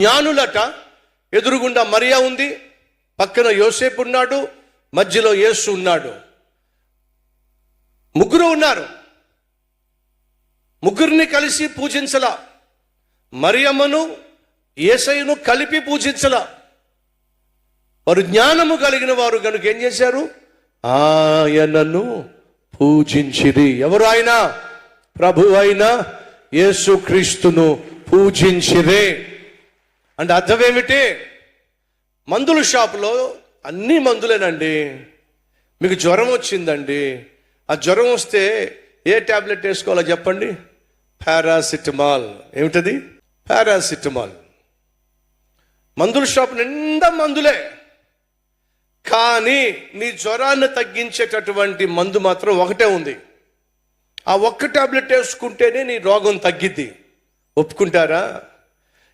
జ్ఞానులట. ఎదురుగుండా మరియా ఉంది, పక్కన యోసేపు ఉన్నాడు, మధ్యలో యేసు ఉన్నాడు. ముగ్గురు ఉన్నారు. ముగ్గురిని కలిసి పూజించలా. మరియమ్మను యేసయ్యను కలిపి పూజించలా. వారు జ్ఞానము కలిగిన వారు కనుక ఏం చేశారు? ఆయనను పూజించిరి. ఎవరు ఆయన? ప్రభు అయిన యేసుక్రీస్తును పూజించిరే. అంటే అర్థం ఏమిటి? మందుల షాపులో అన్ని మందులేనండి. మీకు జ్వరం వచ్చిందండి, ఆ జ్వరం వస్తే ఏ ట్యాబ్లెట్ వేసుకోవాలో చెప్పండి? పారాసిటమాల్. ఏమిటది? పారాసిటమాల్. మందుల షాపు నిండా మందులే, కానీ నీ జ్వరాన్ని తగ్గించేటటువంటి మందు మాత్రం ఒకటే ఉంది. ఆ ఒక్క ట్యాబ్లెట్ వేసుకుంటేనే నీ రోగం తగ్గిద్ది. ఒప్పుకుంటారా?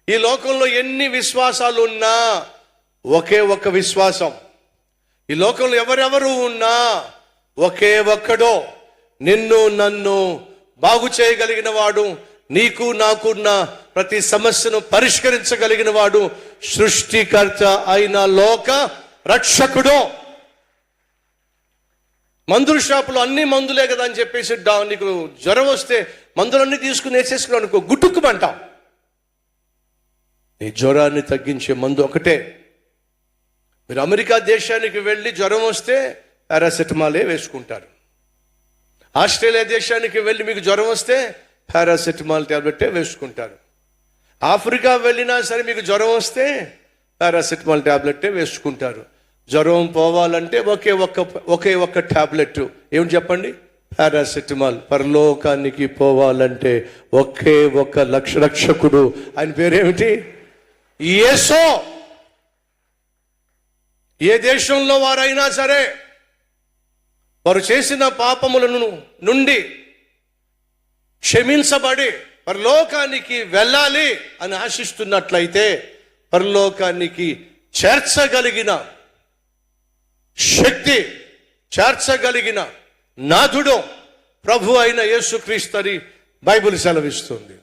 ఈ లోకంలో ఎన్ని విశ్వాసాలు ఉన్నా ఒకే ఒక్క విశ్వాసం. ఈ లోకంలో ఎవరెవరు ఉన్నా ఒకే ఒక్కడో, నిన్ను నన్ను బాగు చేయగలిగిన వాడు, నీకు నాకున్న ప్రతి సమస్యను పరిష్కరించగలిగిన వాడు, సృష్టికర్త అయిన లోక రక్షకుడు. మందుల షాపులో అన్ని మందులే కదా అని చెప్పేసి నీకు జ్వరం వస్తే మందులన్నీ తీసుకుని వేసేసుకున్నావు అనుకో, గుట్టుకుమంటాం. నీ జ్వరాన్ని తగ్గించే మందు ఒకటే. మీరు అమెరికా దేశానికి వెళ్ళి జ్వరం వస్తే పారాసెటమాలే వేసుకుంటారు. ఆస్ట్రేలియా దేశానికి వెళ్ళి మీకు జ్వరం వస్తే పారాసెటమాల్ ట్యాబ్లెటే వేసుకుంటారు. ఆఫ్రికా వెళ్ళినా సరే మీకు జ్వరం వస్తే పారాసెటమాల్ ట్యాబ్లెటే వేసుకుంటారు. జ్వరం పోవాలంటే ఒకే ఒక్క ట్యాబ్లెట్. ఏమిటి చెప్పండి? పారాసెటమాల్. పరలోకానికి పోవాలంటే ఒకే ఒక్క రక్షకుడు. ఆయన పేరేమిటి? యేసు. ఏ దేశంలో వారైనా సరే వారు చేసిన పాపములను నుండి క్షమించబడి పరలోకానికి వెళ్ళాలి అని ఆశిస్తున్నట్లయితే పరలోకానికి చేర్చగలిగిన శక్తి, చేర్చగలిగిన నాథుడు ప్రభు అయిన యేసుక్రీస్తు అని బైబిల్ సెలవిస్తుంది.